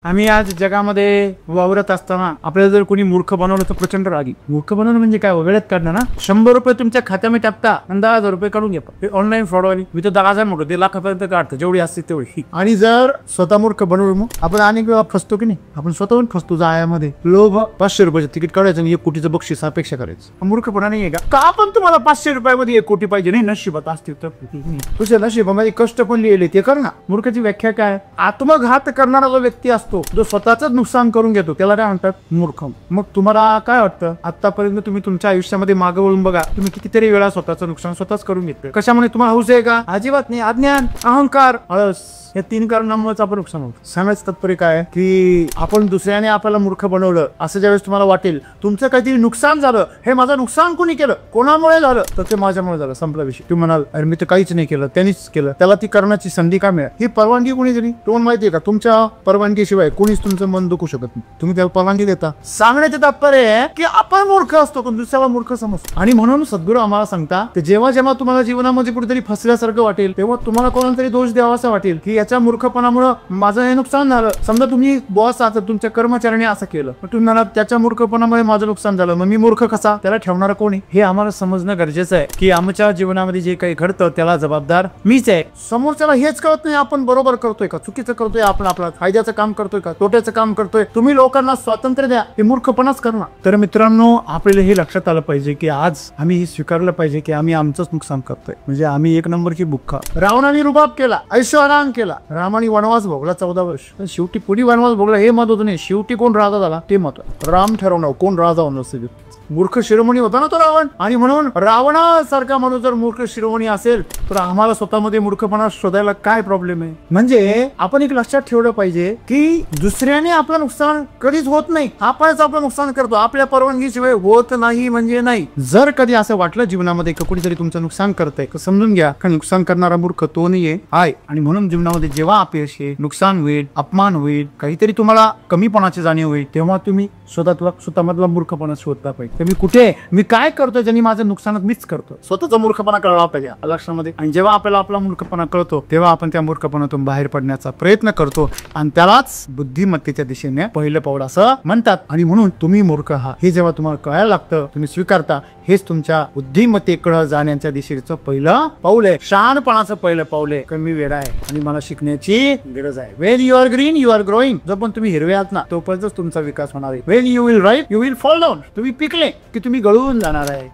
आम्ही आज जगामध्ये वावरत असताना आपल्याला जर कोणी मूर्ख बनवलं तर प्रचंड रागी. मूर्ख बनवणं म्हणजे काय, वेळेत काढणं ना. 100 रुपये तुमच्या खात्यामध्ये टाकता आणि 10,000 रुपये काढून घ्या. ऑनलाईन फ्रॉडवाली मी तर 10,000 मोठं ते लाखापर्यंत काढतं, जेवढी असते तेवढी. आणि जर स्वतः मूर्ख बनवलं मग आपण अनेक वेळा फसतो की नाही. आपण स्वतःहून फसतो जाळ्यामध्ये. लोभ 500 रुपयाचं तिकीट काढायचं आणि 1 कोटीचं बक्षीस अपेक्षा करायचं. मूर्खपणा नाही आहे का आपण तुम्हाला 500 रुपयामध्ये 1 कोटी पाहिजे नाही, नशिबात असतील तर. तुझ्या नशिबामध्ये कष्ट पण लिहिले ते कर ना. मूर्खाची व्याख्या काय, आत्मघात करणारा जो व्यक्ती असतो, जो स्वतःच नुकसान करून घेतो, त्याला काय म्हणतात, मूर्ख. मग तुम्हाला काय वाटतं, आतापर्यंत तुम्ही तुमच्या आयुष्यामध्ये मागे वळून बघा, तुम्ही कितीतरी वेळा स्वतःचं नुकसान स्वतःच करून घेतलं. कशामुळे, तुम्हाला हौस आहे का? अजिबात नाही. अज्ञान, अहंकार, आळस, या 3 कारणांमुळेच आपण नुकसान होतं. सांगायचं तात्पर्य काय की आपण दुसऱ्याने आपल्याला मूर्ख बनवलं असं ज्यावेळेस तुम्हाला वाटेल, तुमचं काहीतरी नुकसान झालं, हे माझं नुकसान कोणी केलं, कोणामुळे झालं, तर ते माझ्यामुळे झालं, संपला विषय. तुम्ही म्हणाल अरे मी तर काहीच नाही केलं, त्यांनीच केलं, त्याला ती करण्याची संधी का मिळाली? ही परवानगी कोणी दिली तुम्हाला माहितीये का? तुमच्या परवानगीशिवाय कोणीच तुमचं मन दुखू शकत नाही. तुम्ही त्याला परवानगी देता. सांगण्याचे तात्पर्य आहे की आपण मूर्ख असतो पण दुसऱ्याला मूर्ख समजतो. आणि म्हणून सद्गुरू आम्हाला सांगता की जेव्हा जेव्हा तुम्हाला जीवनामध्ये कुठेतरी फसल्यासारखं वाटेल, तेव्हा तुम्हाला कोणाला तरी दोष द्यावा असं वाटेल की याच्या मूर्खपणामुळे माझं हे नुकसान झालं. समजा तुम्ही बॉस आहात, तुमच्या कर्मचाऱ्याने असं केलं, मग तुम्ही म्हणाल त्याच्या मूर्खपणामुळे माझं नुकसान झालं, मग मी मूर्ख कसा? त्याला ठेवणारा कोणी? हे आम्हाला समजणं गरजेचं आहे की आमच्या जीवनामध्ये जे काही घडतं त्याला जबाबदार मीच आहे. समोरच्याला हेच कळत नाही आपण बरोबर करतोय का, चुकीचं करतोय, आपण आपला फायद्याचं काम करतोय का, तोट्याचं काम करतोय. तुम्ही लोकांना स्वातंत्र्य द्या, हे मूर्खपणाच करणार. तर मित्रांनो, आपल्याला हे लक्षात आलं पाहिजे की आज आम्ही हे स्वीकारलं पाहिजे की आम्ही आमचंच नुकसान करतोय. म्हणजे आम्ही 1 नंबर की बुक्का. रावणाने रुबाब केला, ऐशोआराम केला, रामाने वनवास भोगला 14 वर्ष. शेवटी पुढे वनवास भोगला हे महत्वाचं नाही, शेवटी कोण राजा झाला ते महत्वाचं. राम ठरवणार कोण राजा होणार. मूर्ख शिरोमणी होता ना तो रावण. आणि म्हणून रावणासारखा माणूस जर मूर्ख शिरोमणी असेल तर आम्हाला स्वतःमध्ये मूर्खपणा शोधायला काय प्रॉब्लेम आहे? म्हणजे आपण एक लक्षात ठेवलं पाहिजे की दुसऱ्याने आपलं नुकसान कधीच होत नाही, आपणच आपलं नुकसान करतो. आपल्या परवानगीशिवाय होत नाही म्हणजे नाही. जर कधी असं वाटलं जीवनामध्ये की कोणीतरी तुमचं नुकसान करतंय, समजून घ्या का नुकसान करणारा मूर्ख तो नाहीये, आहे. आणि म्हणून जीवनामध्ये जेव्हा अपयश येईल, नुकसान होईल, अपमान होईल, काहीतरी तुम्हाला कमीपणाची जाणीव होईल, तेव्हा तुम्ही स्वतःमधला मूर्खपणा शोधला पाहिजे. मी कुठे, मी काय करतोय ज्यांनी माझं नुकसानात मीच करतो. स्वतःचा मूर्खपणा कळला पाहिजे लक्षामध्ये. आणि जेव्हा आपल्याला आपला मूर्खपणा कळतो तेव्हा आपण त्या मूर्खपणातून बाहेर पडण्याचा प्रयत्न करतो. आणि त्यालाच बुद्धिमत्तेच्या दिशेने पहिलं पाऊल असं म्हणतात. आणि म्हणून तुम्ही मूर्ख आहात हे जेव्हा तुम्हाला कळायला लागतं, तुम्ही स्वीकारता, हेच तुमच्या बुद्धिमत्तेकडे जाण्याच्या दिशेचं पहिलं पाऊल आहे. शहाणपणाचं पहिलं पाऊल आहे. कमी वेळ आहे आणि मला शिकण्याची गरज आहे. When you are green you are growing. जो पण तुम्ही हिरवे आहात ना, तोपर्यंतच तुमचा विकास होणार आहे. When you will write you will fall down. तुम्ही पिकले की तुम्ही गळून जाणार आहे.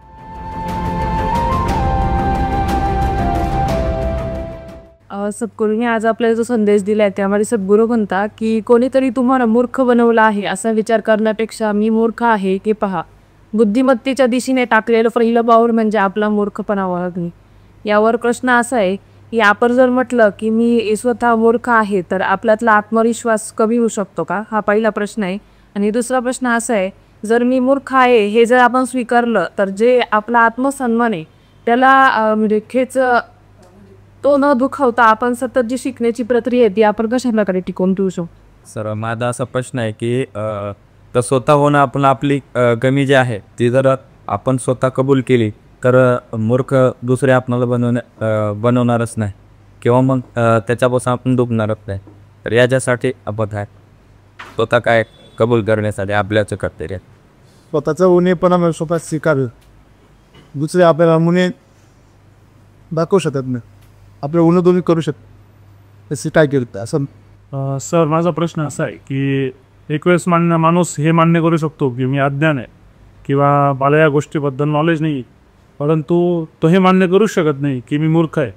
सद्गुरूंनी आज आपल्याला जो संदेश दिलाय त्यामध्ये सद्गुरू म्हणता की कोणीतरी तुम्हाला मूर्ख बनवलं आहे असा विचार करण्यापेक्षा मी मूर्ख आहे हे पहा. बुद्धिमत्तेच्या दिशेने टाकलेलं पहिलं पाऊल म्हणजे आपला मूर्खपणा ओळखणे. यावर प्रश्न असा आहे की आपण जर म्हटलं की मी स्वतः मूर्ख आहे तर आपल्यातला आत्मविश्वास कमी होऊ शकतो का, हा पहिला प्रश्न आहे. आणि दुसरा प्रश्न असा आहे, जर मी मूर्ख आहे हे जर आपण स्वीकारलं तर जे आपला आत्मसन्मान आहे त्याला म्हणजे खेच तो न दुखावता आपण सतत जी शिकण्याची प्रक्रिया आहे ती आपण कशा प्रकारे टिकवून ठेवू शकतो? सर, माझा असा प्रश्न आहे की तर स्वतः होणं आपण आपली कमी जी आहे ती जर आपण स्वतः कबूल केली तर मूर्ख दुसरे आपल्याला बनवणारच नाही किंवा मग त्याच्यापासून आपण दुखणारच नाही. तर याच्यासाठी आपण आहे स्वतः काय कबूल करण्यासाठी आपल्याचं कर्तव्य. स्वतःचा उणेपणा स्वतः स्वीकारलं, दुसरे आपल्याला मुने दाखवू शकत नाही, आपलं उन्हा करू शकत तसे काय करतं असं. सर, माझा प्रश्न असा आहे की एक वेळेस माणूस हे मान्य करू शकतो की मी अज्ञान आहे किंवा मला या गोष्टीबद्दल नॉलेज नाही, परंतु तो हे मान्य करू शकत नाही की मी मूर्ख आहे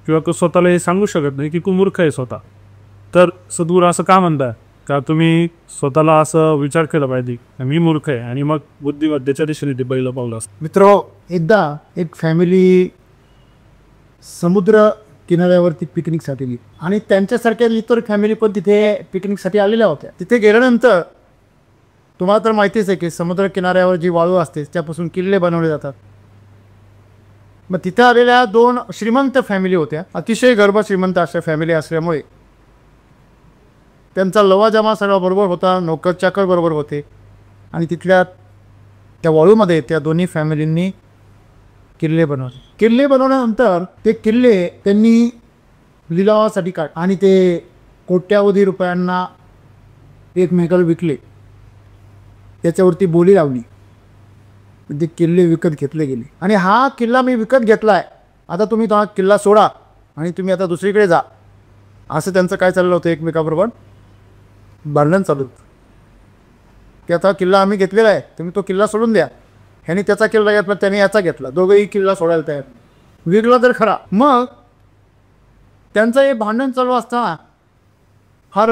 किंवा तो स्वतःला हे सांगू शकत नाही की तू मूर्ख आहे स्वतः. तर सद्गुरू असं का म्हणताय का तुम्ही स्वतःला असं विचार केला पाहिजे मी मूर्ख आहे आणि मग बुद्धिमत्तेच्या दिशेने ते पहिलं पाऊल असतं. मित्र, एकदा एक फॅमिली समुद्र किनाऱ्यावरती पिकनिकसाठी गेली आणि त्यांच्यासारख्या इतर फॅमिली पण तिथे पिकनिकसाठी आलेल्या होत्या. तिथे गेल्यानंतर तुम्हाला तर माहितीच आहे की समुद्र किनाऱ्यावर जी वाळू असते त्यापासून किल्ले बनवले जातात. मग तिथे आलेल्या 2 श्रीमंत फॅमिली होत्या, अतिशय गर्भ श्रीमंत अशा फॅमिली असल्यामुळे त्यांचा लवाजमा सगळा बरोबर होता, नोकर चाकर बरोबर होते. आणि तिथल्या त्या वाळूमध्ये त्या दोन्ही फॅमिलींनी किल्ले बनवले. किल्ले बनवल्यानंतर ते किल्ले त्यांनी लिलावासाठी काढ आणि ते कोट्यावधी रुपयांना एकमेकाला विकले, त्याच्यावरती बोली लावली, ते किल्ले विकत घेतले गेले. आणि हा किल्ला मी विकत घेतला आहे, आता तुम्ही तो हा किल्ला सोडा आणि तुम्ही आता दुसरीकडे जा, असं त्यांचं काय चाललं होतं, एकमेकाबरोबर भांडण चालू होतं की आता किल्ला आम्ही घेतलेला आहे, तुम्ही तो किल्ला सोडून द्या. ह्याने त्याचा किल्ला घेतला, त्याने याचा घेतला, दोघंही किल्ला सोडायला तयार. विकला तर खरा. मग त्यांचं हे भांडण चालू असताना फार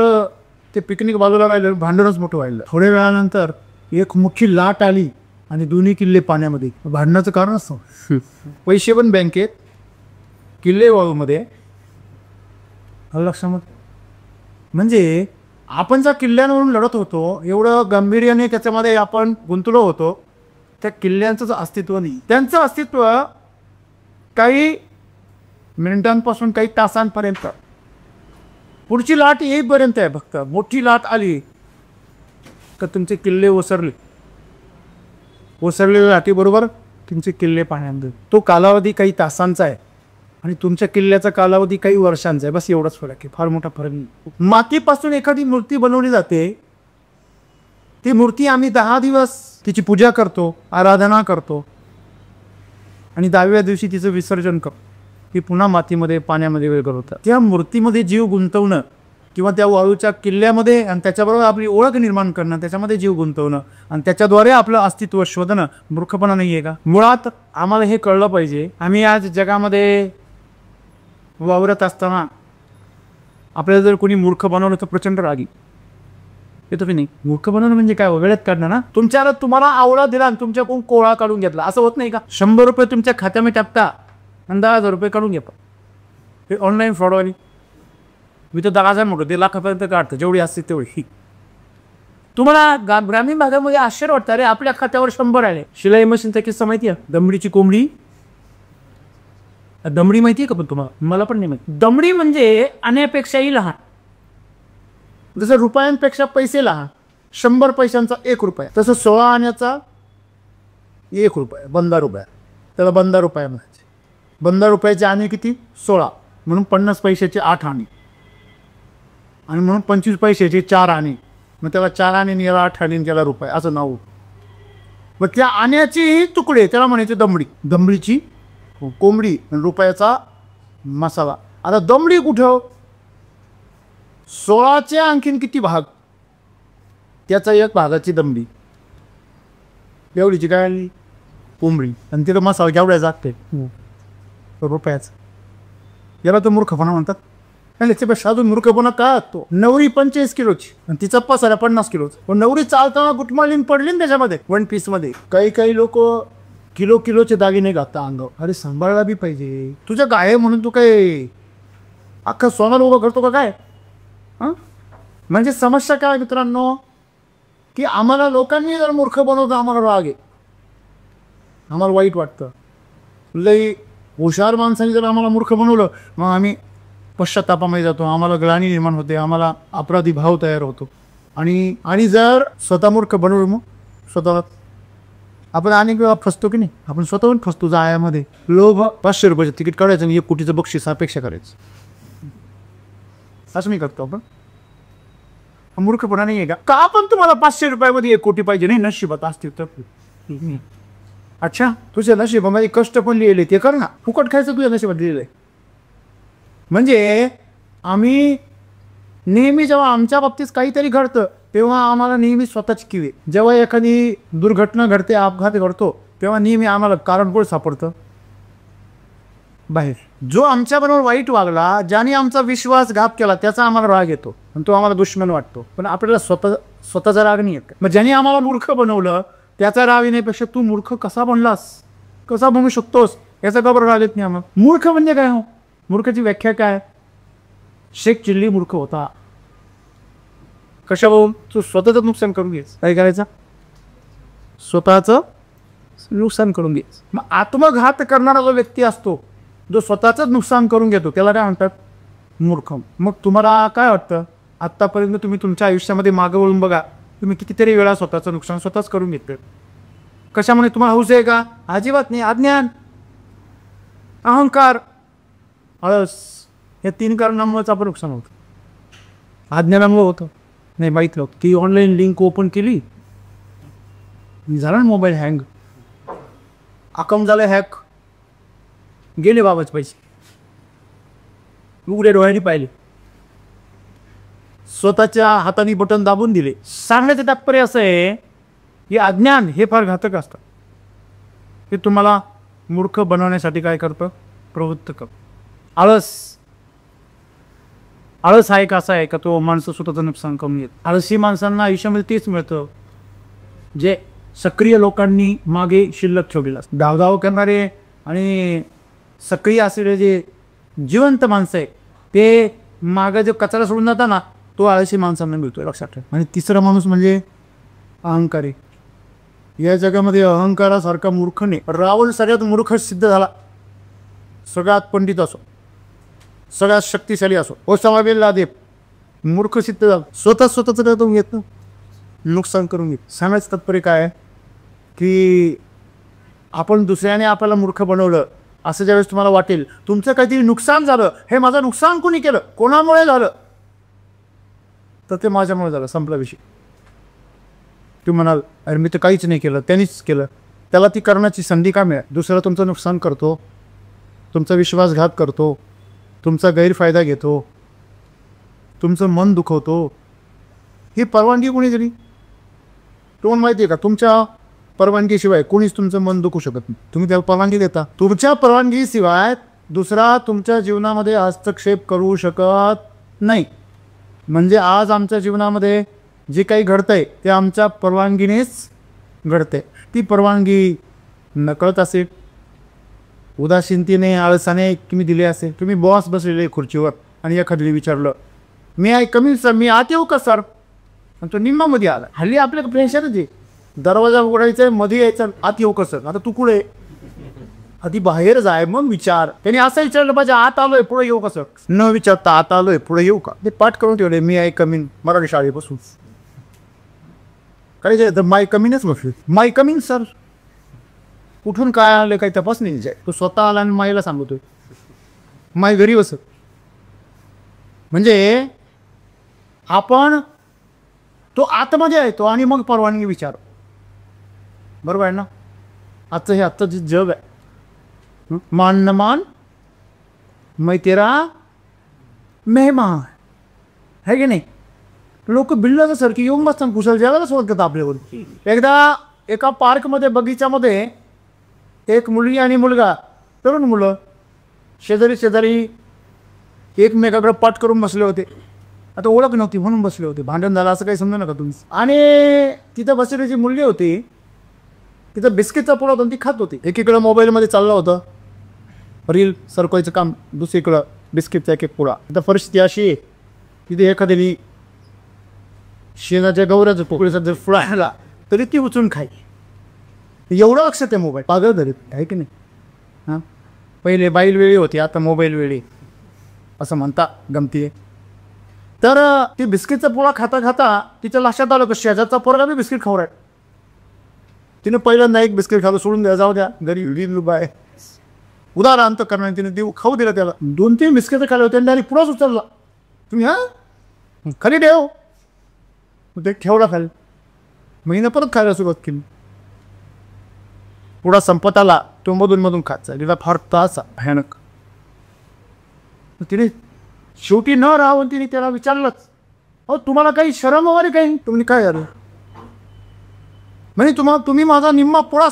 ते पिकनिक बाजूला राहिलं, भांडणच मोठं व्हायला. थोड्या वेळानंतर एक मोठी लाट आली आणि दोन्ही किल्ले पाण्यामध्ये. भांडणाचं कारण असतं, पैसे पण बँकेत, किल्ले वाळूमध्ये. लक्षामध्ये म्हणजे आपण ज्या किल्ल्यांवरून लढत होतो, एवढं गांभीर्याने त्याच्यामध्ये आपण गुंतलो होतो, त्या किल्ल्यांचं अस्तित्व नाही. त्यांचं अस्तित्व काही मिनिटांपासून काही तासांपर्यंत, पुढची लाट येईपर्यंत आहे. फक्त मोठी लाट आली का तुमचे किल्ले ओसरले, ओसरलेल्या लाटीबरोबर तुमचे किल्ले पाण्यात. तो कालावधी काही तासांचा आहे आणि तुमच्या किल्ल्याचा कालावधी काही वर्षांचा आहे, बस एवढाच फरक आहे, फार मोठा फरक नाही. मातीपासून एखादी मूर्ती बनवली जाते, ती मूर्ती आम्ही 10 दिवस तिची पूजा करतो, आराधना करतो आणि 10व्या दिवशी तिचं विसर्जन करतो. ती पुन्हा मातीमध्ये, पाण्यामध्ये वेगळं होतं. त्या मूर्तीमध्ये जीव गुंतवणं किंवा त्या वाळूच्या किल्ल्यामध्ये आणि त्याच्याबरोबर आपली ओळख निर्माण करणं, त्याच्यामध्ये जीव गुंतवणं आणि त्याच्याद्वारे आपलं अस्तित्व शोधणं मूर्खपणा नाही आहे का? मुळात आम्हाला हे कळलं पाहिजे. आम्ही आज जगामध्ये वावरत असताना आपल्याला जर कोणी मूर्ख बनवलं तर प्रचंड रागी येतो की नाही? मूर्ख बनवणं म्हणजे काय? वेळेत काढणं ना. तुम्हाला आवळा दिला आणि तुमच्याकडून कोळा काढून घेतला, असं होत नाही का? 100 रुपये तुमच्या खात्यामध्ये टाकता आणि 10,000 रुपये काढून घेता. हे ऑनलाईन फ्रॉडवाली. मी तर 10,000 मोठं ते लाखापर्यंत काढतं, जेवढी असते तेवढी. तुम्हाला ग्रामीण भागामध्ये आश्चर्य वाटतं, अरे आपल्या खात्यावर 100 आले. शिलाई मशीनचा किस्सा माहिती आहे? दमडीची कोंबडी. दमडी माहिती आहे का? पण तुम्हाला, मला पण नाही माहिती. दमडी म्हणजे आण्यापेक्षाही लहान. जसं रुपयांपेक्षा पैसे लहान, 100 पैशांचा 1 रुपया, तसं 16 आण्याचा 1 रुपया, बंदा रुपया. त्याला बंदा रुपया म्हणायचे. बंदा रुपयाचे आणे किती? 16, म्हणून 50 पैशाचे 8 आणे आणि म्हणून 25 पैशाचे 4 आणे. मग त्याला 4 आणे, याला 8 आणे, त्याला रुपये, असं नाव. मग त्या आण्याची तुकडे त्याला म्हणायचे दमडी. दमडीची कोंबडी आणि रुपयाचा मसाला. आता दमडी कुठं? 16चे आणखीन किती भाग, त्याचा 1 भागाची दमडी. एवढीची काय कोंबडी आणि तिथं मसाला केवढ्या जाते रुपयाचा. याला तर मूर्खपणा म्हणतात. आणि त्याच्यापेक्षा अजून मूर्खपणा काय असतो? नवरी 45 किलोची आणि तिचा पसारा 50 किलोचा. पण नवरी चालताना गुटमाळीन पडली ना त्याच्यामध्ये, 1 पीसमध्ये. काही लोक किलोचे दागिने घालतात अंगावर. अरे सांभाळला बी पाहिजे. तुझ्या गाय म्हणून तू काय अख्खा सोनार उभं करतो का काय? हां, म्हणजे समस्या काय मित्रांनो, की आम्हाला लोकांनी जर मूर्ख बनवतं, आम्हाला राग आहे, आम्हाला वाईट वाटतं. लई हुशार माणसाने जर आम्हाला मूर्ख बनवलं, मग आम्ही पश्चात्तापामध्ये जातो, आम्हाला ग्लानी निर्माण होते, आम्हाला अपराधी भाव तयार होतो. आणि जर स्वतः मूर्ख बनवलं, मग स्वतःला आपण अनेक वेळा फसतो की नाही? आपण स्वतःहून फसतो जायामध्ये. लोभ, 500 रुपयाचं तिकीट काढायचं आणि 1 कोटीचं बक्षीस अपेक्षा करायचं. असं मी करतो. आपण मूर्खपणा नाही आहे का? पण तुम्हाला 500 रुपयामध्ये 1 कोटी पाहिजे नाही? नशिबात असतील तर. अच्छा, तुझ्या नशिबामध्ये कष्ट पण लिहिले, ते कर ना. फुकट खायचं तुझ्या नशिबात लिहिलंय. म्हणजे आम्ही नेहमी जेव्हा आमच्या बाबतीत काहीतरी घडतं, तेव्हा आम्हाला नेहमी स्वतःच किवे. जेव्हा एखादी दुर्घटना घडते, अपघात घडतो, तेव्हा नेहमी आम्हाला कारणकोळ सापडतं बाहेर. जो आमच्याबरोबर वाईट वागला, ज्याने आमचा विश्वासघात केला, त्याचा आम्हाला राग येतो आणि तो आम्हाला दुश्मन वाटतो. पण आपल्याला स्वतःचा राग नाही येत. मग ज्याने आम्हाला मूर्ख बनवलं, त्याचा राग येण्यापेक्षा तू मूर्ख कसा बनलास, कसा बनवू शकतोस, याचा का बरं राग येत नाही आम्हाला? मूर्ख म्हणजे काय हो? मूर्खाची व्याख्या काय? शेख चिल्ली मूर्ख होता. कशा बघून? तू स्वतःचं नुकसान करून घ्यायचं. काय करायचं? स्वतःचं नुकसान करून घ्यायचं. मग आत्मघात करणारा जो व्यक्ती असतो, जो स्वतःच नुकसान करून घेतो, त्याला काय म्हणतात? मूर्ख. मग तुम्हाला काय वाटतं? आत्तापर्यंत तुम्ही तुमच्या आयुष्यामध्ये मागं वळून बघा, तुम्ही कितीतरी वेळा स्वतःचं नुकसान स्वतःच करून घेतलं. कशामुळे? तुम्हाला हौस आहे का? अजिबात नाही. अज्ञान, अहंकार, आळस, या 3 कारणांमुळेच आपण नुकसान होतं. अज्ञानामुळे होतं. नाही माहीत नव्हतं की ऑनलाईन लिंक ओपन केली, झाला ना मोबाईल हँग, अकाउंट झालं हॅक, गेले बाबाच पैसे, उघडे डोळ्यांनी पाहिले, स्वतःच्या हाताने बटन दाबून दिले. सांगण्याचं तात्पर्य असं आहे की अज्ञान हे फार घातक असतं, ते तुम्हाला मूर्ख बनवण्यासाठी काय करतं, प्रवृत्त करतं. आळस हा एक असा आहे का तो माणसं स्वतःचं नुकसान करून येत. आळशी माणसांना आयुष्यामध्ये तेच मिळतं जे सक्रिय लोकांनी मागे शिल्लक ठेवलेलं असतं. धावधाव करणारे आणि सक्रिय असलेले जे जिवंत माणसं आहे ते मागं जो कचरा सोडून जातात ना, तो आळशी माणसांना मिळतोय, लक्षात ठेवा. आणि तिसरा माणूस म्हणजे अहंकारी. या जगामध्ये अहंकारासारखा मूर्ख नाही. रावण सगळ्यात मूर्ख सिद्ध झाला, सगळ्यात पंडित असो, सगळ्यात शक्तिशाली असो. ओसामा बिन लादेन मूर्ख सिद्ध झाला, स्वतःच करून घेत, नुकसान करून घेत. सांगायचं तात्पर्य काय आहे की आपण दुसऱ्याने आपल्याला मूर्ख बनवलं असं ज्यावेळेस तुम्हाला वाटेल, तुमचं काहीतरी नुकसान झालं, हे माझं नुकसान कोणी केलं, कोणामुळे झालं, तर ते माझ्यामुळे झालं, संपला विषय. तू म्हणाल अरे मी तर काहीच नाही केलं, त्यांनीच केलं. त्याला ती करण्याची संधी का मिळेल? दुसरा तुमचं नुकसान करतो, तुमचा विश्वासघात करतो, तुमचा गैरफायदा घेतो, तुमचं मन दुखवतो. ही परवानगी कोणी दिली? तुम्हाला माहिती आहे का, तुमच्या परवानगीशिवाय कोणीच तुमचं मन दुखू शकत नाही. तुम्ही त्याला परवानगी देता. तुमच्या परवानगीशिवाय दुसरा तुमच्या जीवनामध्ये हस्तक्षेप करू शकत नाही. म्हणजे आज आमच्या जीवनामध्ये जे काही घडतंय ते आमच्या परवानगीनेच घडते. ती परवानगी नकळत असेल, उदासीनतेने, आळसाने तुम्ही दिली असेल. तुम्ही बॉस बसलेले खुर्चीवर आणि एखाद्याने विचारलं मी आहे कमी सर, मी आत येऊ का सर, आणि तो निम्मामध्ये आला. हल्ली आपल्याला प्रेशरच आहे, दरवाजा उघडायचा आहे, मध्ये यायचं, आत येऊ का सर. आता तू कुठे, आधी बाहेर जाय मग विचार. त्याने असं विचारलं पाहिजे आत आलोय पुढे येऊ का सर, न विचारता आत आलोय पुढे येऊ का. ते पाठ करून ठेवले मी आहे कमीन, मराठी शाळेपासून. काय माय कमीनच बसले, माय कमीन सर. कुठून काय आलं काही तपास नाही जाय. तो स्वतः आला आणि माईला सांगतोय माय घरी बसत. म्हणजे आपण तो आतमध्ये येतो आणि मग परवानगी विचार. बरोबर आहे ना. आजचं जे जग आहे, मान न मान मै तेरा मेहमान है की नाही. लोक बिल्लाचं सारखी येऊन बसतात कुशल जगाला सोबत करतात आपल्यावर. एकदा एका पार्कमध्ये बगीच्यामध्ये एक मुलगी आणि मुलगा, तरुण मुलं शेजारी एकमेकाकडे पाठ करून बसले होते. आता ओळख नव्हती म्हणून बसले होते, भांडण झालं असं काही समजू नका तुम्ही. आणि तिथं बसलेली जी मुलगी होती तिथं बिस्किटचा पुडा होता, ती खात होती. एकीकडं मोबाईलमध्ये चाललं होतं रील सरकवायचं काम, दुसरीकडं बिस्किटचा एक पुडा. आता परिस्थिती अशी आहे तिथे एखाद्याने शेणाच्या गौऱ्याचं पोकळीचा जर फुडा आला तरी ती उचलून खाई. एवढं लक्षात आहे मोबाईल, पागल धरीत आहे की नाही. हां, पहिले बाईल वेळी होती, आता मोबाईल वेळी असं म्हणता गमती. तर ती बिस्किटचा पोळा खाता खाता तिच्या लक्षात आलं की शेजारचा पोरगा बी बिस्किट खाऊ राहील. तिने पहिल्यांदा एक बिस्किट खालं, सोडून द्या, जाऊ द्या घरी रील बाय उदार अंत करण्याने तिने देऊ खाऊ दिलं त्याला. 2-3 बिस्किट खाल्ले होते आणि पुढाच उचलला. तुम्ही हां खाली ठेव, ते ठेवला खाली. महिना परत खायला सुरुवात केली. पुढा संपत आला, तो मधून खायचा. तिला फार त्रास भयानक. तिने शेवटी न राहून तिने त्याला विचारलंच, अहो तुम्हाला काही शरम वगैरे काही, तुम्ही काय झालं म्हणजे तुम्ही माझा निम्मा पुळा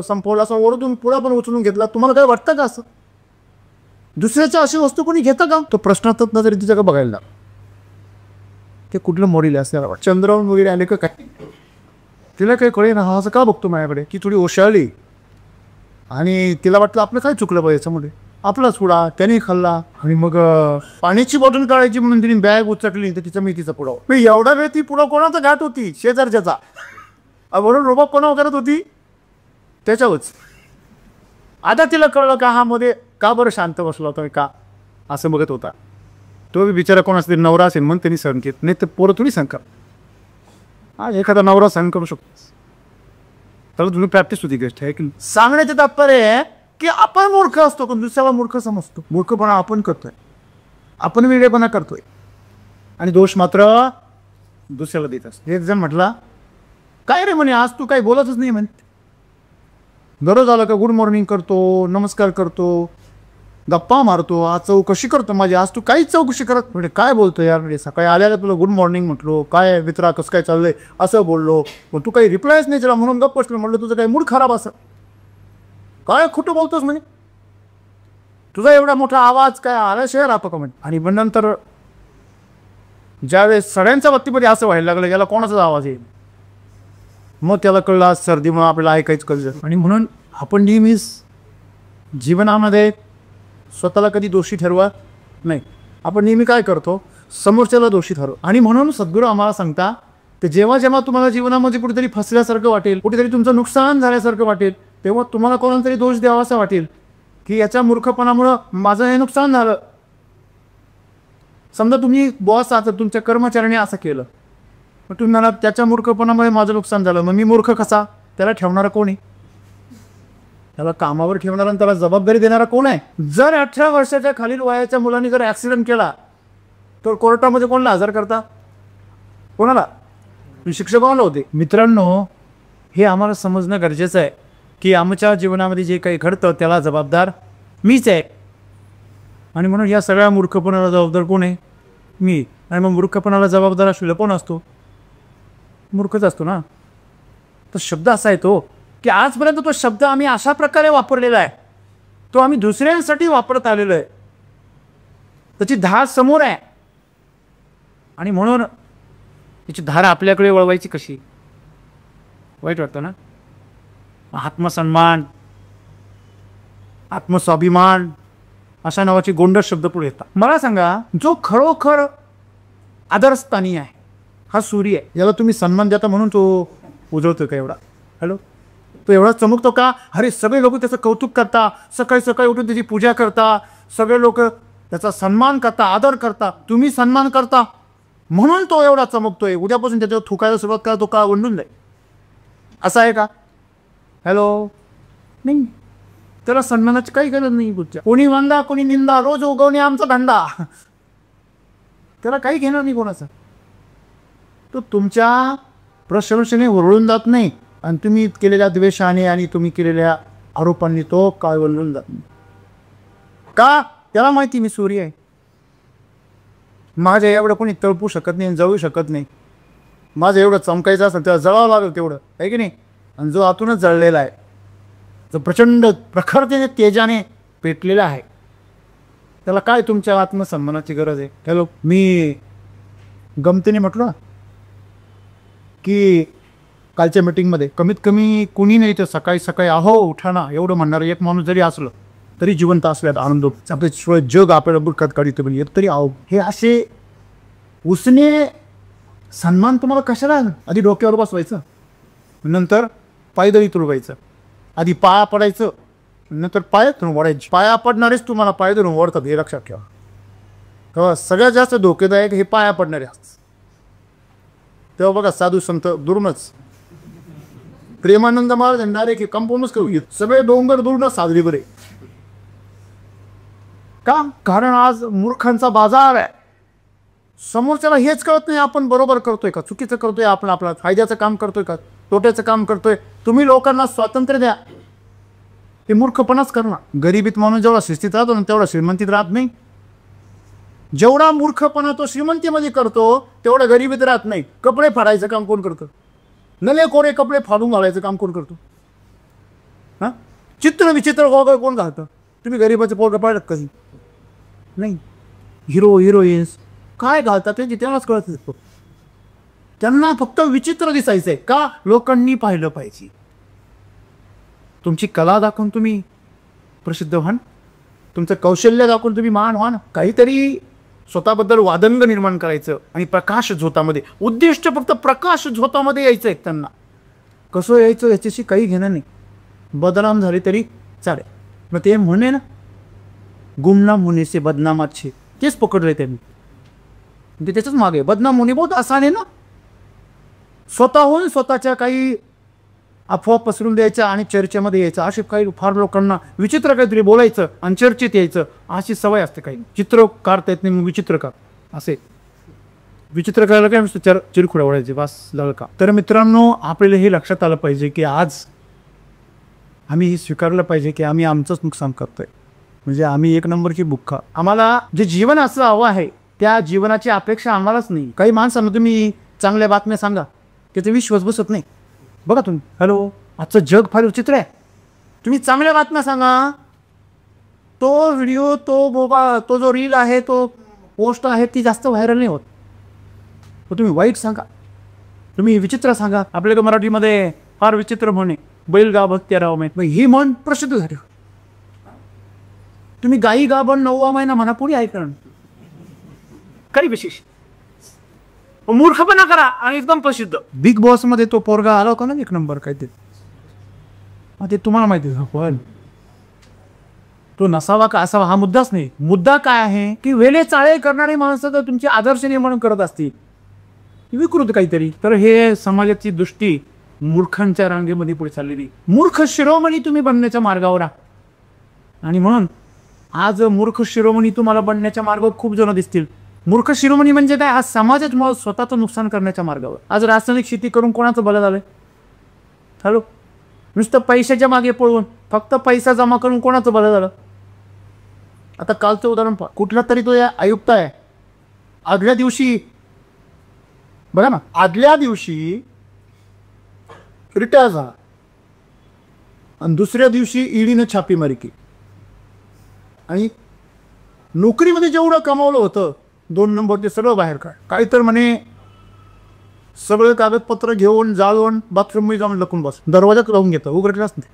संपवला, असं ओरडून पुळा पण उचलून घेतला, तुम्हाला काय वाटतं का असं? दुसऱ्याच्या अशी वस्तू कोणी घेतं का? तो प्रश्नातच ना तरी तिच्याकडे बघायला ते कुठलं मॉडेल आहे असं चंद्रावरून वगैरे आले का काय. तिला काही कळे ना, हा असं का बघतो माझ्याकडे. की थोडी ओशाळली आणि तिला वाटलं आपलं काय चुकलं पाहिजे याच्यामध्ये. आपलाच पुडा त्याने खाल्ला आणि मग पाण्याची बॉटल काढायची म्हणून तिने बॅग उचकली तर तिचा मेथीचा पुडा. एवढा वेळ ती पुडा कोणाचा घाट होती, शेजारच्याचा. बरोबर रोबा कोणा करत होती त्याच्यावरच. आता तिला कळलं का हा मध्ये का बरं शांत बसला होता, का असं बघत होता. तो बिचारा कोणाचा तरी नवरा असेल म्हणून त्यांनी सहन केलं, नाही तर पोरं थोडी सहन कर. आज एखादा नवरा सहन करू शकतो, तर तुम्ही प्रॅक्टिस होती गोष्ट आहे की. सांगण्याचं तात्पर्य आहे की आपण मूर्ख असतो पण दुसऱ्याला मूर्ख समजतो. मूर्खपणा आपण करतोय, आपण वेगळेपणा करतोय आणि दोष मात्र दुसऱ्याला देत असतो. एक जण म्हटला, काय रे म्हणे, आज तू काही बोलतच नाही म्हणे. दररोज आलं का गुड मॉर्निंग करतो, नमस्कार करतो, गप्पा मारतो, आज चौकशी करतो माझी, आज तू काहीच चौकशी करत. म्हणजे काय बोलतो यार, म्हणजे सकाळी आल्याला तुला गुड मॉर्निंग म्हटलो, काय मित्रा कसं काय चाललंय असं बोललो, पण तू काही रिप्लायच नाही दिला म्हणून गप्प बसलो. म्हटलं तुझं काही मूड खराब असं, काय खोटं बोलतोस म्हणे, तुझा एवढा मोठा आवाज काय आल्याशिवाय राहतो का म्हणे. आणि पण नंतर ज्यावेळेस सगळ्यांच्या बाबतीमध्ये असं व्हायला लागलं, याला कोणाचाच आवाज येईल, मग त्याला कळलं आज सर्दीमुळे आपल्याला ऐकायचं कळलं. आणि म्हणून आपण नेहमीच जीवनामध्ये स्वतःला कधी दोषी ठरवा नाही. आपण नेहमी काय करतो, समोरच्याला दोषी ठरव. आणि म्हणून सद्गुरू आम्हाला सांगता, की जेव्हा जेव्हा तुम्हाला जीवनामध्ये कुठेतरी फसल्यासारखं वाटेल, कुठेतरी तुमचं नुकसान झाल्यासारखं वाटेल, तेव्हा तुम्हाला कोणाला तरी दोष द्यावा असं वाटेल, की याच्या मूर्खपणामुळं माझं हे नुकसान झालं. समजा तुम्ही बॉस आहात, तुमच्या कर्मचाऱ्याने असं केलं, मग तुम्ही म्हणा त्याच्या मूर्खपणामुळे माझं नुकसान झालं, मग मी मूर्ख कसा, त्याला ठेवणारा कोण आहे, त्याला कामावर ठेवणारा आणि त्याला जबाबदारी देणारा कोण आहे. जर 18 वर्षाच्या खालील वयाच्या मुलांनी जर ॲक्सिडेंट केला तर कोर्टामध्ये कोणाला हजर करता, कोणाला, शिक्षकाला होते. मित्रांनो, हे आम्हाला समजणं गरजेचं आहे की आमच्या जीवनामध्ये जे काही घडतं त्याला जबाबदार मीच आहे. आणि म्हणून या सगळ्या मूर्खपणाला जबाबदार कोण आहे, मी. आणि मग मूर्खपणाला जबाबदार असलेला कोण असतो, मूर्खच असतो ना. तर शब्द असा आहे तो, की आजपर्यंत तो शब्द आम्ही अशा प्रकारे वापरलेला आहे, तो आम्ही दुसऱ्यांसाठी वापरत आलेलो आहे, त्याची धार समोर आहे. आणि म्हणून त्याची धार आपल्याकडे वळवायची कशी, वाईट वाटतं ना. आत्मसन्मान, आत्मस्वाभिमान अशा नावाचे गोंडस शब्द पुढे येतात. मला सांगा, जो खरोखर आदरस्थानी आहे हा सूर्य आहे, याला तुम्ही सन्मान देता म्हणून तो उजळतो का एवढा, हॅलो, तो एवढा चमकतो का. अरे सगळे लोक त्याचं कौतुक करता, सकाळी सकाळी उठून त्याची पूजा करता, सगळे लोक त्याचा सन्मान करता, आदर करता, तुम्ही सन्मान करता म्हणून तो एवढा चमकतोय. उद्यापासून त्याच्यावर थुकायला सुरुवात करा, तो का वंडून जाईल, असं आहे का, हॅलो, नाही. त्याला सन्मानाची काही गरज नाही. पुढच्या कोणी वंदा कोणी निंदा, रोज उगवणे आमचा धंदा, त्याला काही घेणार नाही कोणाचं. तो तुमच्या प्रशंसेने ओरळून जात नाही, आणि तुम्ही केलेल्या द्वेषाने आणि तुम्ही केलेल्या आरोपांनी तो काय वळून जात नाही. का, त्याला माहिती मी सूर्य आहे, माझ्या एवढं कोणी तळपू शकत नाही, जळू शकत नाही. माझं एवढं चमकायचं असेल तेव्हा जळावं लागेल तेवढं, आहे की नाही. आणि जो आतूनच जळलेला आहे, जो प्रचंड प्रखरतेने तेजाने पेटलेला आहे, त्याला काय तुमच्या आत्मसन्मानाची गरज आहे. हॅलो, मी गमतीने म्हटलं ना की कालच्या मीटिंगमध्ये कमीत कमी कुणी नाही तर सकाळी सकाळी अहो उठा ना एवढं म्हणणारं एक माणूस जरी असलं तरी जिवंत असल्यात आनंद, आपले जग आपल्याला बुरखात काढित म्हणजे तरी आहो. हे असे उसने सन्मान तुम्हाला कशाला, आधी डोक्यावर बसवायचं, नंतर पायदळी तुडवायचं, आधी पाया पडायचं, नंतर पाया धरून ओढायचे. पाया पडणारेच तुम्हाला पाय धरून ओढतात, हे लक्षात ठेवा. तेव्हा सगळ्यात जास्त धोकेदायक हे पाया पडणारे असतात. तेव्हा बघा साधू संत दुरूनच, प्रेमानंद महाराज डायरेक्ट हे कंपाऊंडच करू घेत, सगळे डोंगर दुरूनच साजरी बरे. का, कारण आज मूर्खांचा बाजार आहे. समोरच्याला हेच कळत नाही आपण बरोबर करतोय का, चुकीचं करतोय, आपण आपला फायद्याचं काम करतोय का, तोट्याचं काम करतोय. तुम्ही लोकांना स्वातंत्र्य द्या, ते मूर्खपणाच करणार. गरिबीत माणूस जेवढा शिस्तीत राहतो ना तेवढा श्रीमंतीत राहत नाही. जेवढा मूर्खपणा तो श्रीमंतीमध्ये करतो तेवढा गरिबीत राहत नाही. कपडे फाडायचं काम कोण करतं, नले कोरे कपडे फाडून घालायचं काम कोण करतो, हां. चित्र विचित्र वगैरे कोण घालतं, तुम्ही गरिबाचे पोरं पाडत कधी नाही. हिरो हिरोईन्स काय घालतात ते त्यालाच कळत असतो. त्यांना फक्त विचित्र दिसायचंय का, लोकांनी पाहिलं पाहिजे. तुमची कला दाखवून तुम्ही प्रसिद्ध व्हान, तुमचं कौशल्य दाखवून तुम्ही मान व्हान. काहीतरी स्वतःबद्दल वादंग निर्माण करायचं आणि प्रकाश झोतामध्ये, उद्दिष्ट फक्त प्रकाश झोतामध्ये यायचं आहे. त्यांना कसं यायचं याच्याशी काही घेणं नाही, बदनाम झाले तरी चालेल. मग ते म्हणे ना, गुमनाम होणे से बदनाम अच्छे, तेच पकडले त्यांनी. म्हणजे त्याच्याच मागे बदनाम होणे बहुत आसान आहे ना. स्वतःहून स्वतःच्या काही अफवा पसरून द्यायच्या आणि चर्चेमध्ये यायचं, असे काही फार लोकांना विचित्र काहीतरी बोलायचं आणि चर्चेत यायचं, अशी सवय असते. काही चित्र काढता येत नाही मग विचित्रकार असे. विचित्र करायला काय नुसतं चिरखुड्या ओढायचे बस झालं का. तर मित्रांनो, आपल्याला हे लक्षात आलं पाहिजे की आज आम्ही हे स्वीकारलं पाहिजे की आम्ही आमचंच नुकसान करतोय. म्हणजे आम्ही एक नंबरची बुक्का. आम्हाला जे जीवन असं हवं आहे त्या जीवनाची अपेक्षा आम्हालाच नाही. काही माणसांना तुम्ही चांगल्या बातम्या सांगा त्याचा विश्वास बसत नाही. बघा तुम्ही, हॅलो, आजचं जग फार विचित्र आहे. तुम्ही चांगल्या बातम्या सांगा, तो व्हिडिओ, तो जो रील आहे, तो पोस्ट आहे, ती जास्त व्हायरल नाही होत. तुम्ही वाईट सांगा, तुम्ही विचित्र सांगा. आपल्याकडे मराठीमध्ये फार विचित्र म्हणे, बैल गाभत 13 महिने, ही म्हण प्रसिद्ध झाली. तुम्ही गाई गाभण 9वा महिना म्हणा, पुढे ऐकणार काही विशेष. मूर्खपणा करा आणि एकदम प्रसिद्ध. बिग बॉस मध्ये तो पोरगा आला होता ना, एक नंबर काय ते तुम्हाला माहिती आहे. पण तो नसावा का असावा हा मुद्दाच नाही. मुद्दा काय आहे की वेळे चाळे करणारी माणसं तर तुमचे आदर्श निर्माण करत असतील, विकृत काहीतरी. तर हे समाजाची दृष्टी मूर्खांच्या रांगेमध्ये पुढे चाललेली. मूर्ख शिरोमणी तुम्ही बनण्याच्या मार्गावर आहात. आणि म्हणून आज मूर्ख शिरोमणी तुम्हाला बनण्याच्या मार्गावर खूप जण दिसतील. मूर्ख शिरोमणी म्हणजे काय? आज समाजात मला स्वतःचं नुकसान करण्याच्या मार्गावर. आज रासायनिक शेती करून कोणाचं भलं झालंय? हॅलो, नुसतं पैशाच्या मागे पळून फक्त पैसा जमा करून कोणाचं भलं झालं? आता कालचं उदाहरण पहा. कुठला तरी तो या आयुक्त आहे, आदल्या दिवशी बघा ना, आदल्या दिवशी रिटायर झाला आणि दुसऱ्या दिवशी ईडीनं छापेमारी केली. आणि नोकरीमध्ये जेवढं कमावलं होतं 2 नंबर ते सगळं बाहेर काढ. काही तर म्हणे सगळे कागदपत्र घेऊन जाळून बाथरूममध्ये जाऊन लपून बस, दरवाजाच लावून घेतं, उघडलाच नाही.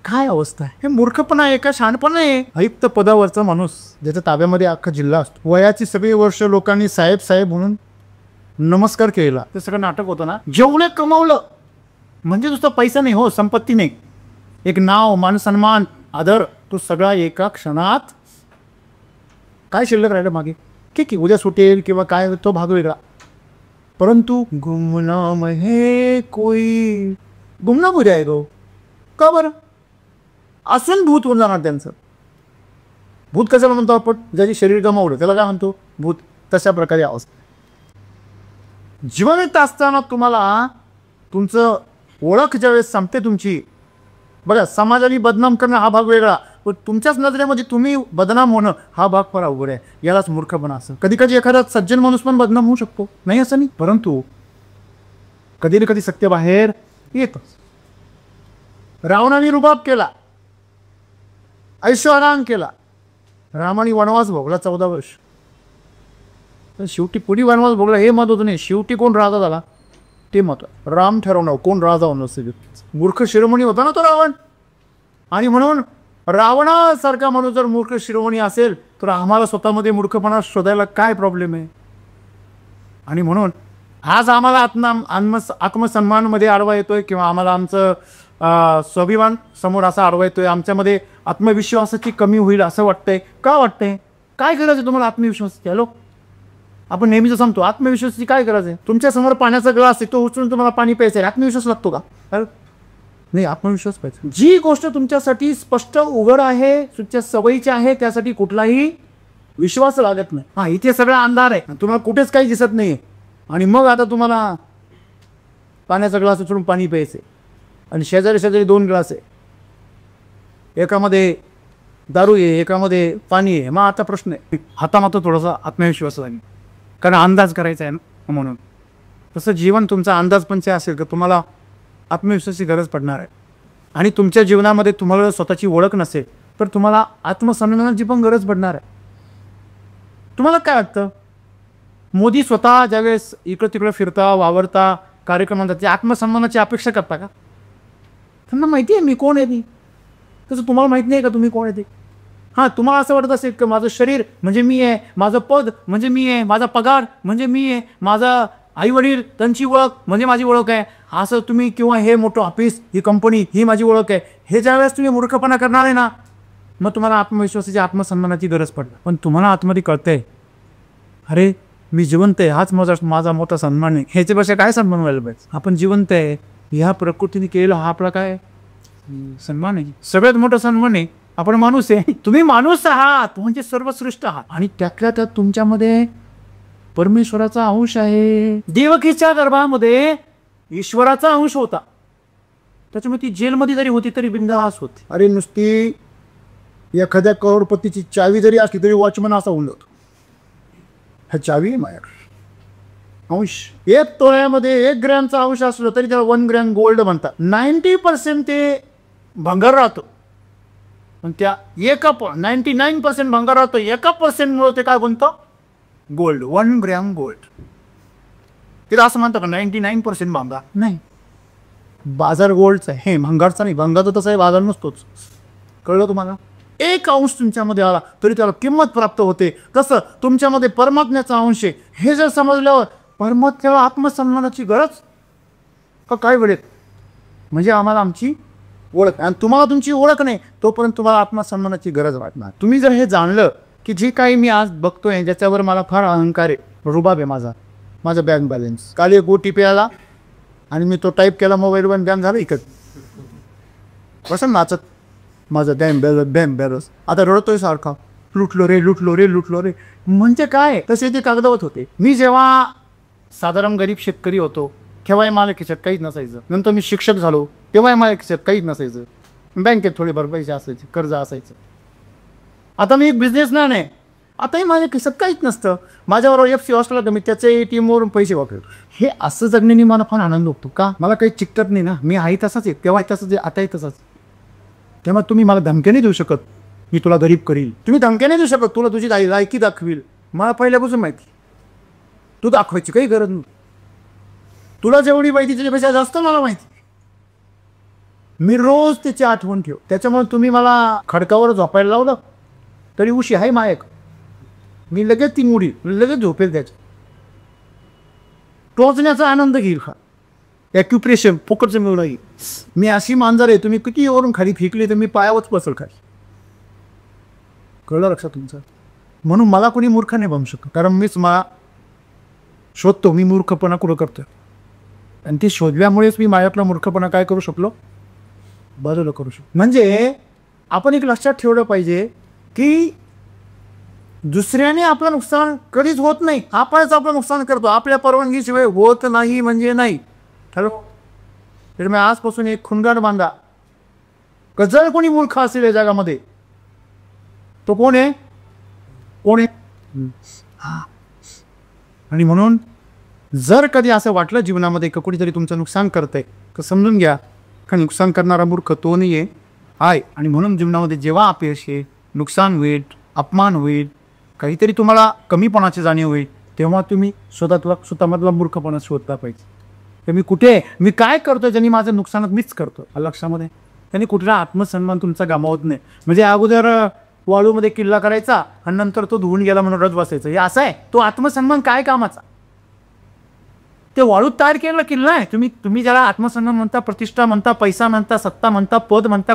काय अवस्था आहे? हे मूर्खपणा आहे का शहाणपणा आहे? आयुक्त पदावरचा माणूस ज्याच्या ताब्यामध्ये अख्खा जिल्हा असतो, वयाची सगळी वर्ष लोकांनी साहेब साहेब म्हणून नमस्कार केला, ते सगळं नाटक होतं ना. जेवढे कमावलं म्हणजे नुसतं पैसा नाही हो, संपत्ती नाही, एक नाव, मान सन्मान, आदर, तो सगळा एका क्षणात काय शिल्लक राहिलं मागे? ठीक आहे, उद्या सुटेल किंवा काय, तो भाग वेगळा. परंतु गुमनाम है कोई, गुमनाम हो जाएगा. का बरं? असून भूत होऊन जाणार त्यांचं. भूत कशाला म्हणतो आपण? ज्याचे शरीर गमावलं त्याला काय म्हणतो? भूत. तशा प्रकारे अवस्था. जिवंत असताना तुम्हाला तुमचं ओळख ज्यावेळेस संपते तुमची, बघा, समाजाने बदनाम करणं हा भाग वेगळा, पण तुमच्याच नजरेमध्ये तुम्ही बदनाम होणं हा भाग फार अवघड आहे. यालाच मूर्खपणा असं. कधी कधी एखादा सज्जन माणूस पण बदनाम होऊ शकतो, नाही असं नाही, परंतु कधी ना कधी सत्य बाहेर येतं. रावणाने रुबाब केला, ऐशोआराम केला, रामाने वनवास भोगला 14 वर्ष. तर शेवटी पुढे वनवास भोगला हे महत्वाचं नाही, शेवटी कोण राजा झाला ते महत्व. राम ठरवणं कोण राजा होणं. मूर्ख शिरोमणी होता ना तो रावण. आणि म्हणून रावणासारखा माणूस जर मूर्ख शिरोमणी असेल तर आम्हाला स्वतःमध्ये मूर्खपणा शोधायला काय प्रॉब्लेम आहे? आणि म्हणून आज आम्हाला आत्मसन्मानमध्ये आडवा येतोय किंवा आम्हाला आमचं स्वाभिमान समोर असा आडवा येतोय, आमच्यामध्ये आत्मविश्वासाची कमी होईल असं वाटतंय. का वाटतंय? काय गरज आहे तुम्हाला आत्मविश्वासाची? हॅलो, आपण नेहमीच सांगतो आत्मविश्वासाची काय गरज आहे? तुमच्यासमोर पाण्याचा ग्लास आहे, तो उचलून तुम्हाला पाणी प्यायचं आहे, आत्मविश्वास लागतो का? नाही, आत्मविश्वास पाहिजे. जी गोष्ट तुमच्यासाठी स्पष्ट उघड आहे, तुमच्या सवयीची आहे, त्यासाठी कुठलाही विश्वास लागत नाही. हा, इथे सगळा अंधार आहे, तुम्हाला कुठेच काही दिसत नाही, आणि मग आता तुम्हाला पाण्याचा ग्लास उचलून पाणी प्यायचे आणि शेजारी शेजारी 2 ग्लास आहे, एकामध्ये दारू आहे, एकामध्ये पाणी आहे. मग आता प्रश्न आहे, आता मात्र थोडासा आत्मविश्वास आहे, कारण अंदाज करायचा आहे ना. म्हणून तसं जीवन तुमचा अंदाजपंच असेल का तुम्हाला आत्मविश्वासाची गरज पडणार आहे. आणि तुमच्या जीवनामध्ये तुम्हाला स्वतःची ओळख नसेल तर तुम्हाला आत्मसन्मानाची पण गरज पडणार आहे. तुम्हाला काय वाटतं? मोदी स्वतः ज्यावेळेस इकडं तिकडं फिरता, वावरता, कार्यक्रमात ते आत्मसन्मानाची अपेक्षा करता का? त्यांना माहिती आहे मी कोण आहे. ती तसं तुम्हाला माहिती नाही का तुम्ही कोण आहे ते? हां, तुम्हाला असं वाटत असेल की माझं शरीर म्हणजे मी आहे, माझं पद म्हणजे मी आहे, माझा पगार म्हणजे मी आहे, माझा आईवडील त्यांची ओळख म्हणजे माझी ओळख आहे, असं तुम्ही, किंवा हे मोठं ऑफिस, ही कंपनी, ही माझी ओळख आहे, हे ज्यावेळेस तुम्ही मूर्खपणा करणार आहे ना, मग तुम्हाला आत्मविश्वासाची, आत्मसन्मानाची गरज पडते. पण तुम्हाला आतमध्ये कळतंय, अरे मी जिवंत आहे, हाच माझा मोठा सन्मान आहे. ह्याच्यापेक्षा काय सन्मान व्हायला पाहिजे? आपण जिवंत आहे, ह्या प्रकृतीने केलेला हा आपला काय सन्मान आहे? सगळ्यात मोठा सन्मान आहे. आपण माणूस आहे, तुम्ही माणूस आहात म्हणजे सर्वश्रेष्ठ आहात. आणि त्यातल्या त्यात तुमच्यामध्ये परमेश्वराचा अंश आहे. देवकीच्या गर्भामध्ये ईश्वराचा अंश होता, त्याच्यामुळे ती जेलमध्ये जरी होती तरी बिनधास्त होती. अरे नुसती एखाद्या करोडपतीची चावी जरी असली तरी वॉचमन असा होऊन जातो. ह्या चावी माझ्याकडे अंश. 1 तोळ्यामध्ये 1 ग्रॅमचा अंश असलो तरी त्याला 1 ग्रॅम गोल्ड म्हणतात. 90% ते भंगार राहतो, पण त्या 99% भंगार राहतो, 1% ते काय बनतं गोल्ड. 1 gram gold. तिला असं म्हणतं का 99% भंगार नाही. बाजार गोल्डचा आहे, हे भंगारचा नाही. भंगारचा तसा आहे, बाजार नसतोच. कळलं तुम्हाला? 1 अंश तुमच्यामध्ये आला तरी त्याला किंमत प्राप्त होते. कसं तुमच्यामध्ये परमात्म्याचा अंश आहे हे जर समजल्यावर परमात्म्याला आत्मसन्मानाची गरज का काय वेळेत, म्हणजे आम्हाला आमची ओळख, आणि तुम्हाला तुमची ओळख नाही तोपर्यंत तुम्हाला आत्मसन्मानाची गरज वाटणार. तुम्ही जर हे जाणलं की जे काही मी आज बघतोय ज्याच्यावर मला फार अहंकार आहे, रुबाब आहे माझा बँक बॅलन्स. काल एक OTP आला आणि मी तो टाईप केला मोबाईलवर, बँक झालं इकत कसं नाचत माझं डॅम बॅलन्स. आता रडतोय सारखा, लुटलो रे. म्हणजे काय, तसे ते कागदावत होते. मी जेव्हा साधारण गरीब शेतकरी होतो तेव्हाही माझ्या खिशात काहीच नसायचं. नंतर मी शिक्षक झालो तेव्हाही माझ्या खिशात काहीच नसायचं. बँकेत थोडेफार पैसे असायचे, कर्ज असायचं. आता मी एक बिझनेसमॅन आहे, आताही माझ्या खिशात काहीच नसतं. माझ्याबरोबर FC हॉस्टेलला मी त्याच्या ATM वरून पैसे वापरतो. हे असं जगण्याने मला फार आनंद होतो. का मला काही चिकटत नाही ना, मी आहे तसाच आहे, तेव्हा तसंच आहे, आताही तसाच. तेव्हा तुम्ही मला धमक्या नाही देऊ शकत मी तुला गरीब करील. तुम्ही धमक्या नाही देऊ शकत तुला तुझी लायकी दाखवील. मला पहिल्यापासून माहिती, तू दाखवायची काही गरज नाही. तुला जेवढी माहिती त्याच्यापेक्षा जास्त मला माहिती. मी रोज त्याची आठवण ठेव. त्याच्यामुळे तुम्ही मला खडकावर झोपायला लावलं तरी उशी आहे मायक, मी लगेच ती मुडी लगेच झोपेल. त्याच्या टोचण्याचा आनंद घेईल. खा ॲक्युप्रेशन फुकटचं मिळू नाही. मी अशी मांजर आहे, तुम्ही किती वरून खाली फेकली तर मी पायावरच बसल खाली. कळलं लक्षात तुमचं? म्हणून मला कोणी मूर्ख नाही बनवू शकत, कारण मीच मला शोधतो मी मूर्खपणा कुठं करतो, आणि ते शोधल्यामुळेच मी माझ्यातला मूर्खपणा काय करू शकलो, बदल करू शकलो. म्हणजे आपण एक लक्षात ठेवलं पाहिजे की दुसऱ्याने आपलं नुकसान कधीच होत नाही, आपणच आपलं नुकसान करतो. आपल्या परवानगीशिवाय होत नाही म्हणजे नाही. ठरव. तर मी आजपासून एक खुणगाड बांधा, जर कोणी मूर्ख असेल या जगामध्ये तो कोण आहे? आणि म्हणून जर कधी असं वाटलं जीवनामध्ये की कुणीतरी तुमचं नुकसान करतंय तर समजून घ्या का नुकसान करणारा मूर्ख तो नाही आहे. आणि म्हणून जीवनामध्ये जेव्हा अपयश येईल, नुकसान होईल, अपमान होईल, काहीतरी तुम्हाला कमीपणाची जाणीव होईल, तेव्हा तुम्ही स्वतःमधला मूर्खपणा शोधला पाहिजे. तर मी कुठे, मी काय करतो ज्यांनी माझं नुकसानात मीच करतो, लक्षामध्ये त्यांनी कुठला आत्मसन्मान तुमचा गमावत नाही. म्हणजे अगोदर वाळूमध्ये किल्ला करायचा आणि नंतर तो धुवून गेला म्हणून रज बसायचं, हे असं आहे. तो आत्मसन्मान काय कामाचा? ते वाळूत तयार केलेला किल्ला आहे. तुम्ही ज्याला आत्मसन्मान म्हणता, प्रतिष्ठा म्हणता, पैसा म्हणता, सत्ता म्हणता, पद म्हणता,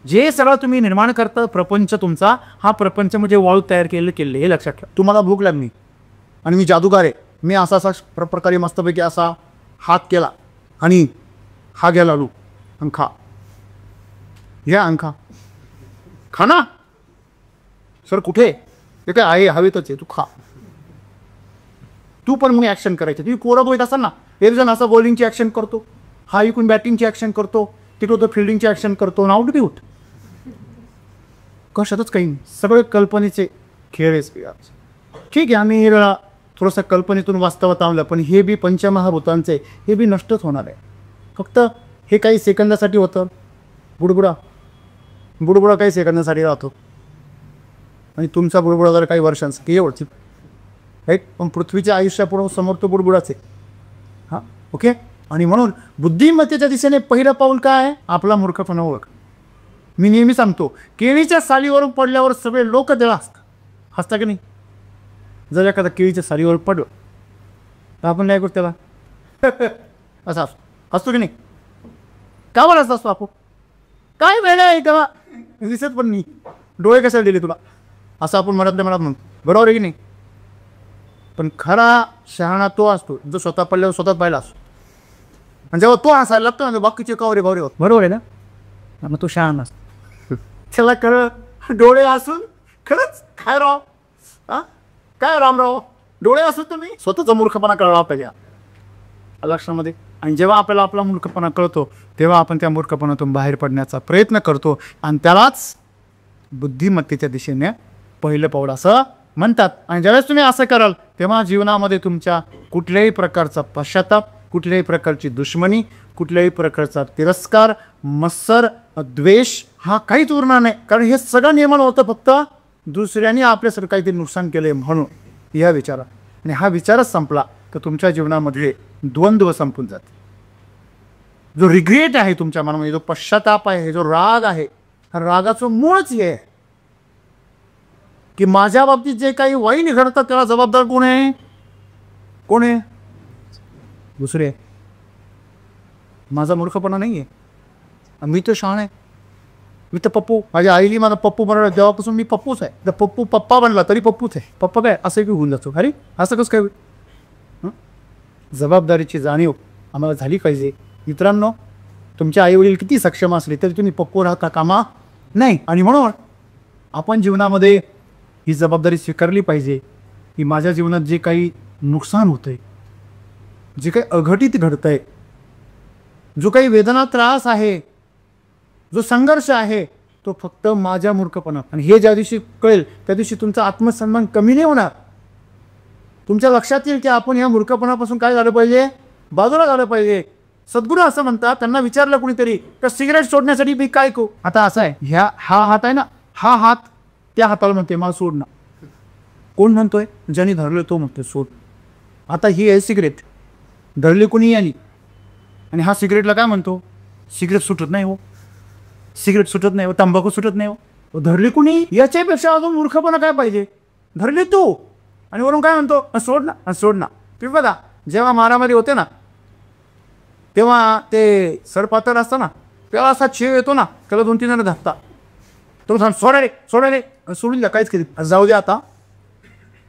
जे सगळं तुम्ही निर्माण करता प्रपंच तुमचा, हा प्रपंच म्हणजे वाळूत तयार केलेले किल्ले, हे लक्षात ठेवा. तुम्हाला भूक लागली आणि मी जादूगार आहे, मी असा प्रकारे मस्तपैकी असा हात केला आणि हा घ्या लाडू अंखा, घ्या अंखा, खा ना. सर कुठे? ते काय आहे, हवेतच आहे, तू खा. तू पण मग ॲक्शन करायचं. तुम्ही कोरा बोलत असाल ना, एक जण असं बॉलिंगची ॲक्शन करतो, हा इकडून बॅटिंगची ॲक्शन करतो, तिकडं तो फिल्डिंगची ॲक्शन करतो, आउट बी होत. कशातच काही नाही, सगळे कल्पनेचे खेळ आहे. ठीक आहे, आम्ही थोडंसं कल्पनेतून वास्तवात आणलं, पण हे बी पंचमहाभूतांचे, हे बी नष्टच होणार आहे. फक्त हे काही सेकंदासाठी होतं. बुडबुडा काही सेकंदासाठी राहतो, आणि तुमचा बुडबुडा जर काही वर्षांसाठी एवढंच राईट. पण पृथ्वीच्या आयुष्यापुढं समोर तो बुडबुडाच आहे. हां, ओके. आणि म्हणून बुद्धिमत्तेच्या दिशेने पहिलं पाऊल काय आहे? आपला मूर्खपणा ओळख. मी नेहमी सांगतो, केळीच्या सालीवरून पडल्यावर सगळे लोक त्याला हसता की नाही. जर एखादा केळीच्या सालीवर पडलं तर आपण काय करतो त्याला असा हसतो की नाही? का बरं असतो आपण? काय वेळ आहे तेव्हा दिसत पण नाही, डोळे कशाला दिले तुला, असं आपण म्हणत म्हणतो, बरोबर आहे की नाही? पण खरा शहाणा तो असतो जो स्वतः पडल्यावर स्वतःच पाहिला असतो, आणि जेव्हा तो हसायला लागतो ना बाकीचे कावरे भावरे होत. बरोबर आहे ना? मग तो शहाणा असतो. त्याला खरं डोळे असून खरंच काय राव, हां काय रामराव डोळे असो तुम्ही स्वतःचा मूर्खपणा कळला पाहिजे लक्षामध्ये. आणि जेव्हा आपल्याला आपला मूर्खपणा कळतो तेव्हा आपण त्या मूर्खपणातून बाहेर पडण्याचा प्रयत्न करतो आणि त्यालाच बुद्धिमत्तेच्या दिशेने पहिलं पाऊल असं म्हणतात. आणि ज्यावेळेस तुम्ही असं कराल तेव्हा जीवनामध्ये तुमच्या कुठल्याही प्रकारचा पश्चाताप, कुठल्याही प्रकारची दुश्मनी, कुठल्याही प्रकारचा तिरस्कार, मत्सर, द्वेष हा काहीच उरणार नाही. कारण हे सगळं निर्माण होतं फक्त दुसऱ्याने आपल्यासाठी काहीतरी नुकसान केलंय म्हणून या विचारात. आणि हा विचारच संपला तर तुमच्या जीवनामध्ये द्वंद्व संपून जाते. जो रिग्रेट आहे तुमच्या मनामध्ये, जो पश्चाताप आहे, जो राग आहे, हा रागाचं मूळच हे आहे की माझ्या बाबतीत जे काही वाईट घडतं त्याला जबाबदार कोण आहे? कोण आहे? दुसरे. माझा मूर्खपणा नाही आहे. मी तर शाण आहे. मी तर पप्पू. माझ्या आईली मला पप्पू बनवलं तेव्हापासून मी पप्पूच आहे. तर पप्पू पप्पा बनला तरी पप्पूच आहे. पप्पा काय असं की होऊन जातो. अरे असं कसं काय? जबाबदारीची जाणीव आम्हाला झाली पाहिजे. मित्रांनो, तुमचे आईवडील किती सक्षम असले तरी तुम्ही पप्पू राहता कामा नाही. आणि म्हणून आपण जीवनामध्ये ही जबाबदारी स्वीकारली पाहिजे की माझ्या जीवनात जे काही नुकसान होतं आहे, जे काही अघटित घडतं आहे, जो काही वेदना, त्रास आहे, जो संघर्ष आहे, तो फक्त माझ्या मूर्खपणा. आणि हे ज्या दिवशी कळेल त्या दिवशी तुमचा आत्मसन्मान कमी नाही होणार. तुमच्या लक्षात येईल की आपण या मूर्खपणापासून काय झालं पाहिजे? बाजूला झालं पाहिजे. सद्गुरू असं म्हणतात, त्यांना विचारलं कुणीतरी तर सिगरेट सोडण्यासाठी मी काय करू? आता असं आहे, हा हात आहे ना, हा हात त्या हाताला म्हणते मला सोड ना. कोण म्हणतोय? ज्याने धरलं तो म्हणतोय सोड. आता ही आहे सिगरेट, धरली कुणी आली आणि हा सिगरेटला काय म्हणतो? सिगरेट सुटत नाही हो, सिगरेट सुटत नाही हो, तंबाखू सुटत नाही हो. धरली कुणी? याच्यापेक्षा अजून मूर्खपणा काय पाहिजे? धरली तू आणि वरून काय म्हणतो? सोड ना, सोड ना. तुम्ही बघा, जेव्हा मारामारी होते ना तेव्हा ते सरपातर असतं ना, तेव्हा असा छेव येतो ना, त्याला 2-3 जण धरता. तो सांग सोडा रे, सोडा रे, सोडून द्या, काहीच केली जाऊ द्या आता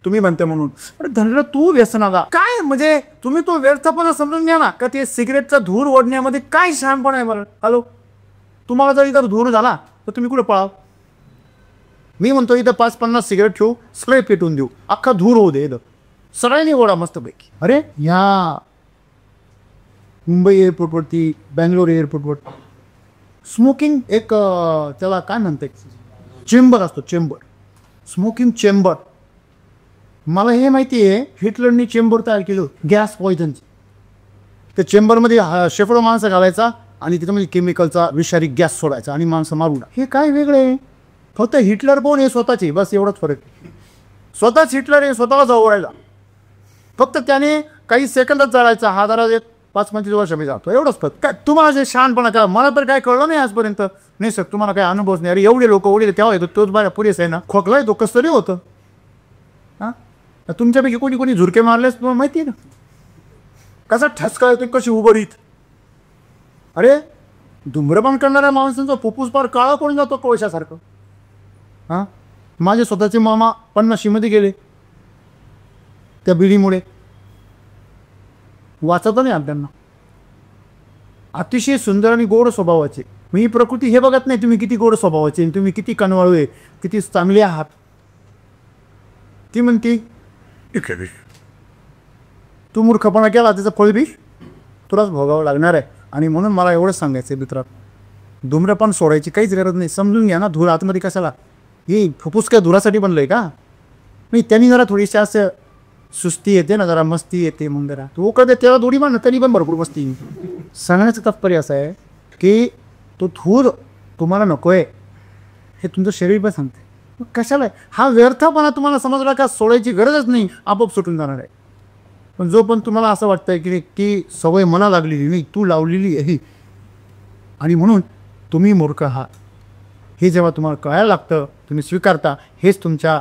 तुम्ही म्हणते म्हणून. अरे धरलं तू व्यसनाला काय? म्हणजे तुम्ही तो व्यर्थपणा समजून घ्या ना, का ते सिगरेटचा धूर ओढण्यामध्ये काय शहाणपणा आहे बरं? हॅलो, तुम्हाला जर इथं धूर झाला तर तुम्ही कुठे पळाव? मी म्हणतो इथं 5-50 सिगरेट ठेवू, सगळे पेटून देऊ, अख्खा धूर होऊ दे इथं, सगळ्यांनी ओढा मस्तपैकी. अरे या मुंबई एअरपोर्टवरती, बँगलोर एअरपोर्टवर स्मोकिंग एक त्याला काय म्हणते, चेंबर असतो, चेंबर, स्मोकिंग चेंबर. मला हे माहिती आहे हिटलरनी चेंबर तयार केलं गॅस पॉइझनचं. त्या चेंबरमध्ये शेकडो माणसं घालायचा आणि त्याच्यामध्ये केमिकलचा विषारी गॅस सोडायचा आणि माणसं मारून. हे काय वेगळं आहे? फक्त हिटलर कोण आहे? स्वतःची, बस एवढंच फरक. स्वतःच हिटलर आहे, स्वतःला जवळायला. फक्त त्याने काही सेकंदात जाळायचा, हा जरा 5-25 वर्ष मी जातो, एवढंच फक्त. काय तुम्हाला जे शहाणपणा करा, मला तर काय कळलं नाही आजपर्यंत. नाही सर, तुम्हाला काय अनुभवच नाही. अरे एवढे लोक ओढले तेव्हा येतो, तोच बरा पुरेस आहे ना. खोकला येतो कसं तरी होतं. हां, तुमच्यापैकी कोणी कोणी झुरके मारलेस तुम्हाला माहिती आहे ना, कसा ठसका येतो, कशी उभरीत. अरे धूम्रपान करणाऱ्या माणसांचा फुफ्फुस पार काळा पडून जातो कोळशासारखं. हां, माझे स्वतःचे मामा 50मध्ये गेले त्या बिडीमुळे. वाचत नाही त्यांना. अतिशय सुंदर आणि गोड स्वभावाचे. मी प्रकृती हे बघत नाही तुम्ही किती गोड स्वभावाचे, तुम्ही किती कनवाळू आहे, किती चांगले आहात. ती म्हणती तू मूर्खपणा केला, त्याचं फळ बी तुलाच भोगावं लागणार आहे. आणि म्हणून मला एवढंच सांगायचं आहे मित्रात, धूम्रपान सोडायची काहीच गरज नाही. समजून घ्या ना, धूर आतमध्ये कशाला? हे फुफ्फुस काय धुरासाठी बनलंय का? नाही, त्यांनी जरा थोडीशी असं सुस्ती येते ना, जरा मस्ती येते. मग जरा तू कळते त्याला दोडी मान, तरी पण भरपूर मस्ती. सांगण्याचं तात्पर्य असं आहे की तो धूर तुम्हाला नको आहे हे तुमचं शरीर पण सांगते. मग कशाला आहे हा व्यर्थपणा? तुम्हाला समजला का सोडायची गरजच नाही, आपोआप सुटून जाणार आहे. पण जो पण तुम्हाला असं वाटतंय की ती सवय मला लागलेली नाही, तू लावलेली आहे आणि म्हणून तुम्ही मूर्ख आहात, हे जेव्हा तुम्हाला कळायला लागतं, तुम्ही स्वीकारता, हेच तुमच्या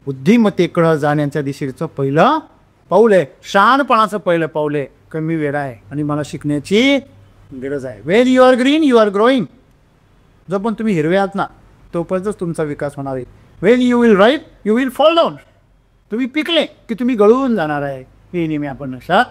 बुद्धिमत्तेकडं जाण्याच्या दिशेचं पहिलं पाऊल आहे. शहाणपणाचं पहिलं पाऊल आहे. कमी वेळ आहे आणि मला शिकण्याची गरज आहे. When you are green you are growing. जो पण तुम्ही हिरवे आहात ना, तोपर्यंतच तुमचा विकास होणार आहे. When you will write you will fall down. तुम्ही पिकले की तुम्ही गळून जाणार आहे. हे नेहमी आपण लक्षात